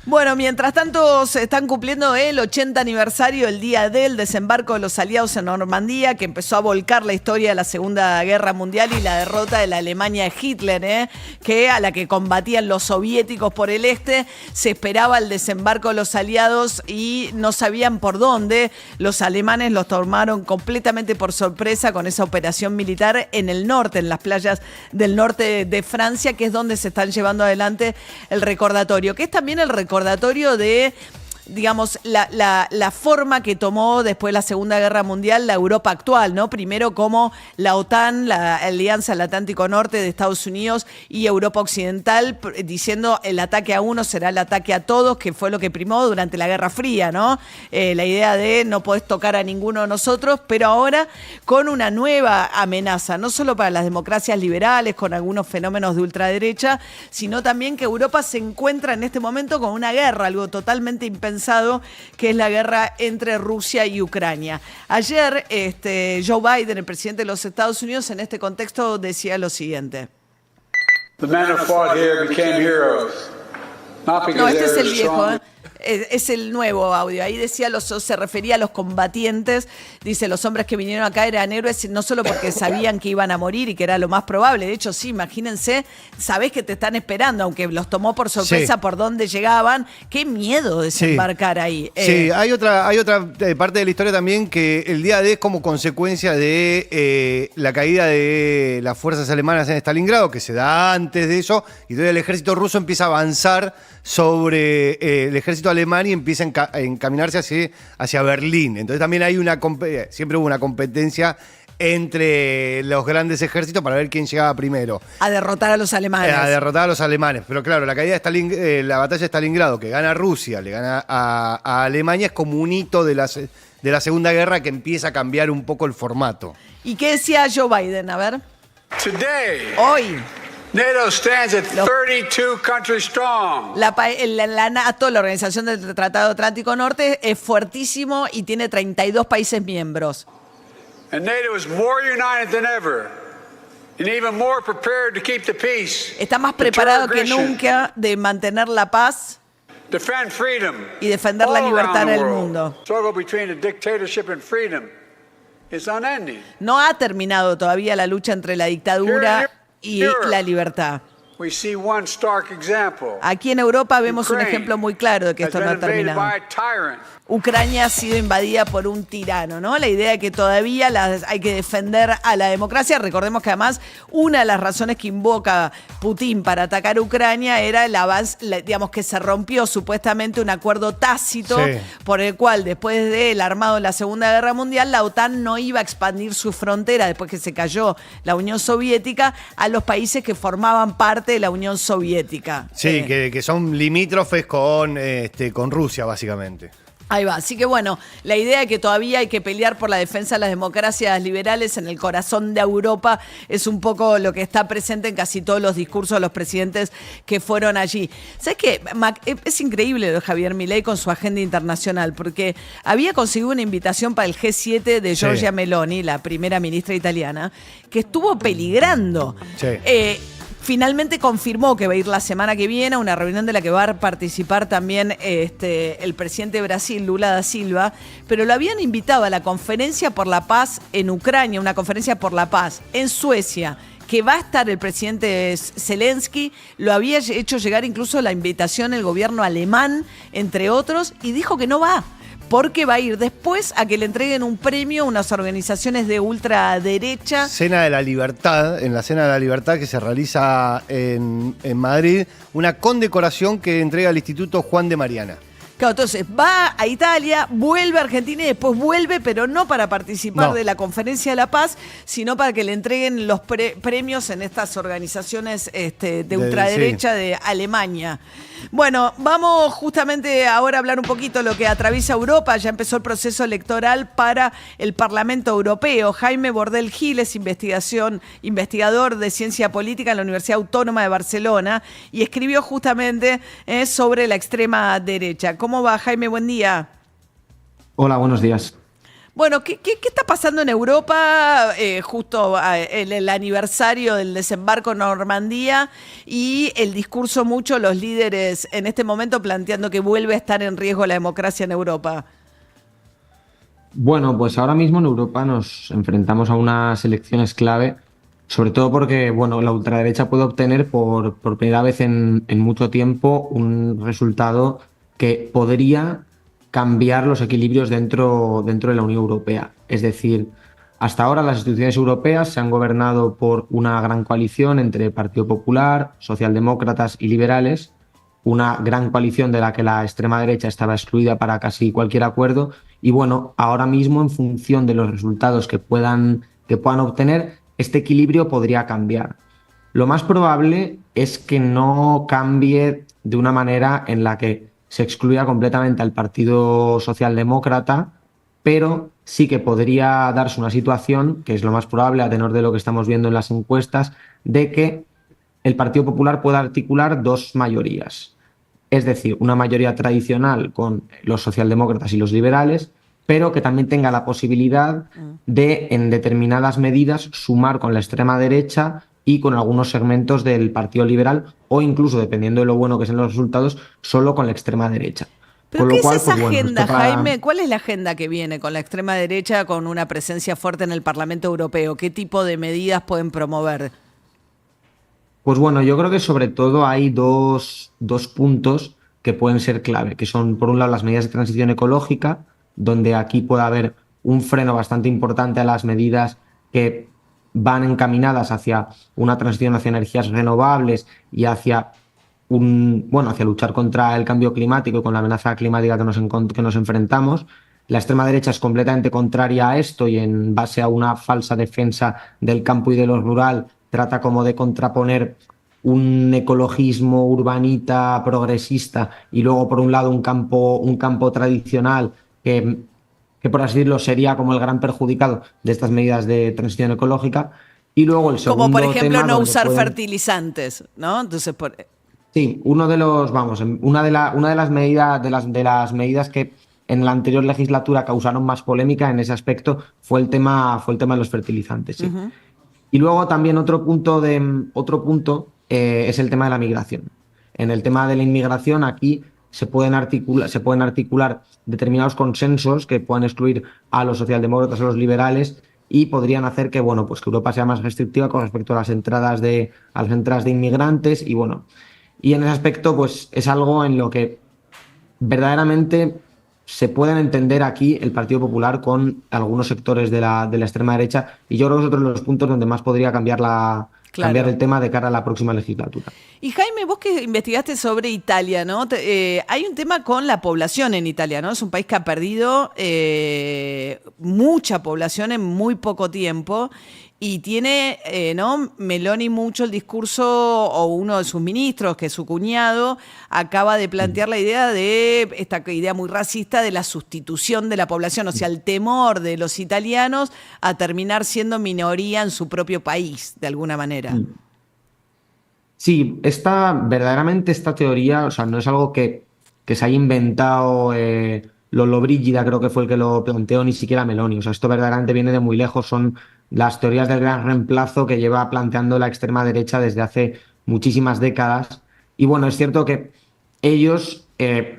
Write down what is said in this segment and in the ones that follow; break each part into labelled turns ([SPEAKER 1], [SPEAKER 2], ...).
[SPEAKER 1] Bueno, mientras tanto se están cumpliendo el 80 aniversario, el día del desembarco de los aliados en Normandía, que empezó a volcar la historia de la Segunda Guerra Mundial y la derrota de la Alemania de Hitler, que a la que combatían los soviéticos por el este. Se esperaba el desembarco de los aliados y no sabían por dónde. Los alemanes los tomaron completamente por sorpresa con esa operación militar en el norte, en las playas del norte de Francia, que es donde se están llevando adelante el recordatorio, que es también el recordatorio de, digamos, la forma que tomó después de la Segunda Guerra Mundial la Europa actual, ¿no? Primero como la OTAN, la Alianza del Atlántico Norte de Estados Unidos y Europa Occidental, diciendo el ataque a uno será el ataque a todos, que fue lo que primó durante la Guerra Fría, ¿no? La idea de no podés tocar a ninguno de nosotros, pero ahora con una nueva amenaza, no solo para las democracias liberales, con algunos fenómenos de ultraderecha, sino también que Europa se encuentra en este momento con una guerra, algo totalmente impensado, que es la guerra entre Rusia y Ucrania. Ayer, Joe Biden, el presidente de los Estados Unidos, en este contexto decía lo siguiente. No, este es el viejo, es el nuevo audio. Ahí decía, se refería a los combatientes. Dice, los hombres que vinieron acá eran héroes no solo porque sabían que iban a morir y que era lo más probable. De hecho, sí, imagínense, sabés que te están esperando, aunque los tomó por sorpresa por dónde llegaban. Qué miedo desembarcar ahí.
[SPEAKER 2] Sí, hay otra parte de la historia también, que el día D es como consecuencia de la caída de las fuerzas alemanas en Stalingrado, que se da antes de eso, y todavía el ejército ruso empieza a avanzar sobre el ejército alemán y empieza a encaminarse hacia Berlín. Entonces también hay siempre hubo una competencia entre los grandes ejércitos para ver quién llegaba primero.
[SPEAKER 1] A derrotar a los alemanes.
[SPEAKER 2] A derrotar a los alemanes. Pero claro, la caída de la batalla de Stalingrado, que gana Rusia, le gana a Alemania, es como un hito de la Segunda Guerra que empieza a cambiar un poco el formato.
[SPEAKER 1] ¿Y qué decía Joe Biden? A ver. Hoy.
[SPEAKER 3] NATO stands at 32 countries strong.
[SPEAKER 1] La NATO, la Organización del Tratado Atlántico Norte, es fuertísimo y tiene 32 países miembros.
[SPEAKER 3] And NATO is more united than ever, and even more prepared to keep the peace.
[SPEAKER 1] Está más preparado que nunca de mantener la paz,
[SPEAKER 3] defend freedom,
[SPEAKER 1] y defender la libertad en el mundo.
[SPEAKER 3] Struggle between the dictatorship and freedom is unending.
[SPEAKER 1] No ha terminado todavía la lucha entre la dictadura y la libertad. Aquí en Europa vemos un ejemplo muy claro de que esto no ha terminado. Ucrania ha sido invadida por un tirano, ¿no? La idea de que todavía hay que defender a la democracia. Recordemos que además una de las razones que invoca Putin para atacar Ucrania era el avance, digamos, que se rompió supuestamente un acuerdo tácito por el cual después del armado de la Segunda Guerra Mundial la OTAN no iba a expandir su frontera después que se cayó la Unión Soviética a los países que formaban parte de la Unión Soviética.
[SPEAKER 2] Sí, que son limítrofes con Rusia, básicamente.
[SPEAKER 1] Ahí va. Así que bueno, la idea de que todavía hay que pelear por la defensa de las democracias liberales en el corazón de Europa es un poco lo que está presente en casi todos los discursos de los presidentes que fueron allí. ¿Sabes qué, Mac? Es increíble lo de Javier Milei con su agenda internacional, porque había conseguido una invitación para el G7 de Giorgia Meloni, la primera ministra italiana, que estuvo peligrando. Finalmente confirmó que va a ir la semana que viene a una reunión de la que va a participar también el presidente de Brasil, Lula da Silva, pero lo habían invitado a la Conferencia por la Paz en Ucrania, una conferencia por la paz en Suecia, que va a estar el presidente Zelensky. Lo había hecho llegar incluso la invitación el gobierno alemán, entre otros, y dijo que no va. Porque va a ir después a que le entreguen un premio a unas organizaciones de ultraderecha.
[SPEAKER 2] Cena de la Libertad, en la Cena de la Libertad que se realiza en Madrid, una condecoración que entrega el Instituto Juan de Mariana.
[SPEAKER 1] Claro, entonces va a Italia, vuelve a Argentina y después vuelve, pero no para participar de la Conferencia de la Paz, sino para que le entreguen los premios en estas organizaciones de ultraderecha de Alemania. Bueno, vamos justamente ahora a hablar un poquito de lo que atraviesa Europa. Ya empezó el proceso electoral para el Parlamento Europeo. Jaime Bordel Gil es investigador de ciencia política en la Universidad Autónoma de Barcelona y escribió justamente sobre la extrema derecha. ¿Cómo va, Jaime? Buen día.
[SPEAKER 4] Hola, buenos días.
[SPEAKER 1] Bueno, ¿qué está pasando en Europa? Justo el aniversario del desembarco en Normandía y el discurso mucho, los líderes en este momento planteando que vuelve a estar en riesgo la democracia en Europa.
[SPEAKER 4] Bueno, pues ahora mismo en Europa nos enfrentamos a unas elecciones clave, sobre todo porque, bueno, la ultraderecha puede obtener por primera vez en mucho tiempo un resultado que podría cambiar los equilibrios dentro de la Unión Europea. Es decir, hasta ahora las instituciones europeas se han gobernado por una gran coalición entre Partido Popular, socialdemócratas y liberales, una gran coalición de la que la extrema derecha estaba excluida para casi cualquier acuerdo. Y bueno, ahora mismo, en función de los resultados que puedan obtener, este equilibrio podría cambiar. Lo más probable es que no cambie de una manera en la que se excluya completamente al Partido Socialdemócrata, pero sí que podría darse una situación, que es lo más probable a tenor de lo que estamos viendo en las encuestas, de que el Partido Popular pueda articular dos mayorías. Es decir, una mayoría tradicional con los socialdemócratas y los liberales, pero que también tenga la posibilidad de, en determinadas medidas, sumar con la extrema derecha y con algunos segmentos del Partido Liberal, o incluso, dependiendo de lo bueno que sean los resultados, solo con la extrema derecha.
[SPEAKER 1] ¿Pero
[SPEAKER 4] Con
[SPEAKER 1] qué
[SPEAKER 4] lo
[SPEAKER 1] es
[SPEAKER 4] cual,
[SPEAKER 1] esa
[SPEAKER 4] pues bueno,
[SPEAKER 1] agenda,
[SPEAKER 4] esto para...
[SPEAKER 1] Jaime? ¿Cuál es la agenda que viene con la extrema derecha, con una presencia fuerte en el Parlamento Europeo? ¿Qué tipo de medidas pueden promover?
[SPEAKER 4] Pues bueno, yo creo que sobre todo hay dos puntos que pueden ser clave, que son, por un lado, las medidas de transición ecológica, donde aquí puede haber un freno bastante importante a las medidas que van encaminadas hacia una transición hacia energías renovables y hacia hacia luchar contra el cambio climático y con la amenaza climática que nos enfrentamos. La extrema derecha es completamente contraria a esto y, en base a una falsa defensa del campo y de lo rural, trata como de contraponer un ecologismo urbanita progresista y luego, por un lado, un campo tradicional que, por así decirlo, sería como el gran perjudicado de estas medidas de transición ecológica. Y luego el segundo
[SPEAKER 1] Como por ejemplo
[SPEAKER 4] tema
[SPEAKER 1] no
[SPEAKER 4] donde
[SPEAKER 1] usar fertilizantes, ¿no? Entonces,
[SPEAKER 4] sí, una de las medidas que en la anterior legislatura causaron más polémica en ese aspecto fue el tema de los fertilizantes, sí. Y luego también otro punto es el tema de la migración. En el tema de la inmigración, aquí se pueden articular determinados consensos que puedan excluir a los socialdemócratas o a los liberales y podrían hacer que, bueno, pues que Europa sea más restrictiva con respecto a las entradas de inmigrantes. Y en ese aspecto, pues es algo en lo que verdaderamente se pueden entender aquí el Partido Popular con algunos sectores de la extrema derecha, y yo creo que es otro de los puntos donde más podría cambiar el tema de cara a la próxima legislatura.
[SPEAKER 1] Y Jaime, vos que investigaste sobre Italia, ¿no? Hay un tema con la población en Italia, ¿no? Es un país que ha perdido mucha población en muy poco tiempo y tiene, ¿no? Meloni mucho el discurso, o uno de sus ministros, que es su cuñado, acaba de plantear la idea de, esta idea muy racista de la sustitución de la población, o sea, el temor de los italianos a terminar siendo minoría en su propio país, de alguna manera.
[SPEAKER 4] Sí, verdaderamente esta teoría, o sea, no es algo que se haya inventado Lollobrigida, creo que fue el que lo planteó, ni siquiera Meloni. O sea, esto verdaderamente viene de muy lejos, son las teorías del gran reemplazo que lleva planteando la extrema derecha desde hace muchísimas décadas. Y bueno, es cierto que ellos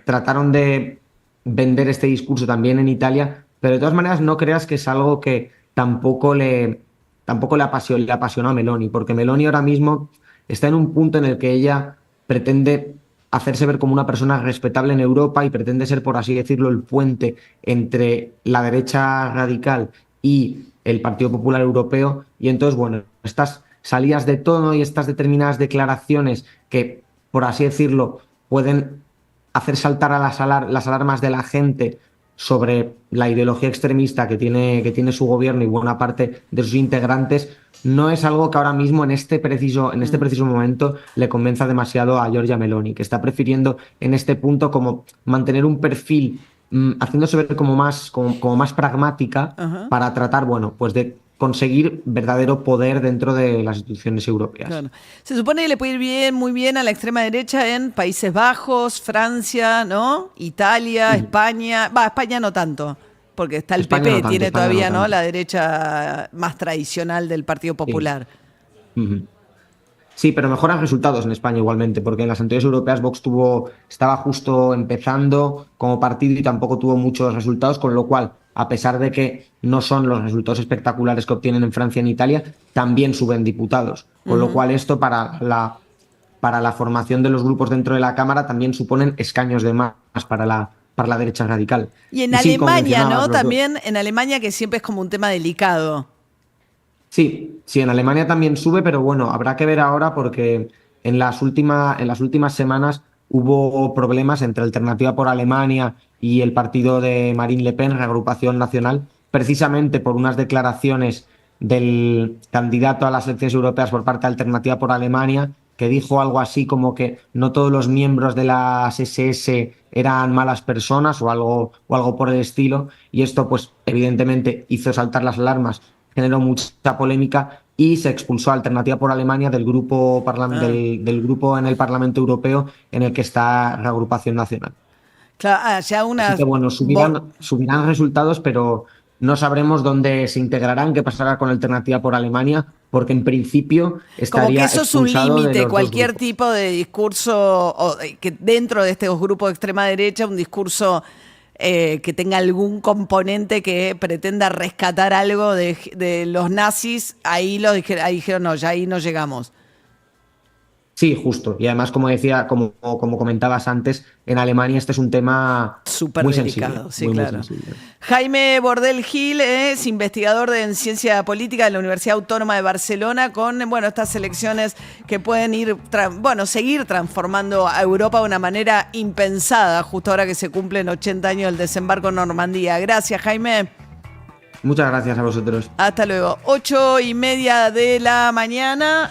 [SPEAKER 4] trataron de vender este discurso también en Italia, pero de todas maneras no creas que es algo que tampoco le apasionó a Meloni, porque Meloni ahora mismo está en un punto en el que ella pretende hacerse ver como una persona respetable en Europa y pretende ser, por así decirlo, el puente entre la derecha radical y el Partido Popular Europeo. Y entonces, bueno, estas salidas de tono y estas determinadas declaraciones que, por así decirlo, pueden hacer saltar a las alarmas de la gente sobre la ideología extremista que tiene su gobierno y buena parte de sus integrantes, no es algo que ahora mismo, en este preciso momento, le convenza demasiado a Giorgia Meloni, que está prefiriendo en este punto como mantener un perfil, haciéndose ver como más pragmática. Ajá. Para tratar, bueno, pues de conseguir verdadero poder dentro de las instituciones europeas.
[SPEAKER 1] Claro. Se supone que le puede ir muy bien a la extrema derecha en Países Bajos, Francia, ¿no? Italia, España. España no tanto. Porque está el
[SPEAKER 4] España
[SPEAKER 1] PP,
[SPEAKER 4] no tanto,
[SPEAKER 1] tiene
[SPEAKER 4] España
[SPEAKER 1] todavía,
[SPEAKER 4] no
[SPEAKER 1] ¿no?
[SPEAKER 4] tanto.
[SPEAKER 1] La derecha más tradicional del Partido Popular.
[SPEAKER 4] Ujú. Sí, pero mejoran resultados en España igualmente, porque en las anteriores europeas Vox estaba justo empezando como partido y tampoco tuvo muchos resultados, con lo cual, a pesar de que no son los resultados espectaculares que obtienen en Francia y en Italia, también suben diputados. Con lo cual esto para la formación de los grupos dentro de la Cámara también suponen escaños de más para la derecha radical.
[SPEAKER 1] Y en
[SPEAKER 4] Y sí, como
[SPEAKER 1] Alemania,
[SPEAKER 4] mencionabas,
[SPEAKER 1] ¿no? También en Alemania, que siempre es como un tema delicado.
[SPEAKER 4] Sí, sí, en Alemania también sube, pero bueno, habrá que ver ahora porque en las últimas semanas hubo problemas entre Alternativa por Alemania y el partido de Marine Le Pen, Reagrupación Nacional, precisamente por unas declaraciones del candidato a las elecciones europeas por parte de Alternativa por Alemania, que dijo algo así como que no todos los miembros de las SS eran malas personas o algo por el estilo, y esto pues evidentemente hizo saltar las alarmas, generó mucha polémica y se expulsó a Alternativa por Alemania
[SPEAKER 1] Ah.
[SPEAKER 4] del grupo en el Parlamento Europeo en el que está Reagrupación Nacional.
[SPEAKER 1] Claro, ya
[SPEAKER 4] Así que
[SPEAKER 1] unas...
[SPEAKER 4] bueno, subirán resultados, pero no sabremos dónde se integrarán, qué pasará con Alternativa por Alemania, porque en principio
[SPEAKER 1] Como que
[SPEAKER 4] estaría
[SPEAKER 1] eso es un
[SPEAKER 4] expulsado de
[SPEAKER 1] límite,
[SPEAKER 4] los dos
[SPEAKER 1] cualquier
[SPEAKER 4] grupos.
[SPEAKER 1] tipo de discurso, que dentro de estos grupos de extrema derecha, un discurso que tenga algún componente que pretenda rescatar algo de los nazis, ahí dijeron, no, ya ahí no llegamos.
[SPEAKER 4] Sí, justo. Y además, como decía, como comentabas antes, en Alemania este es un tema
[SPEAKER 1] Súper
[SPEAKER 4] muy sensible,
[SPEAKER 1] delicado, sí,
[SPEAKER 4] muy
[SPEAKER 1] claro.
[SPEAKER 4] sensible.
[SPEAKER 1] Jaime Bordel Gil es investigador en ciencia política de la Universidad Autónoma de Barcelona con, bueno, estas elecciones que pueden seguir transformando a Europa de una manera impensada, justo ahora que se cumplen 80 años del desembarco en Normandía. Gracias, Jaime.
[SPEAKER 4] Muchas gracias a vosotros.
[SPEAKER 1] Hasta luego. 8:30 de la mañana.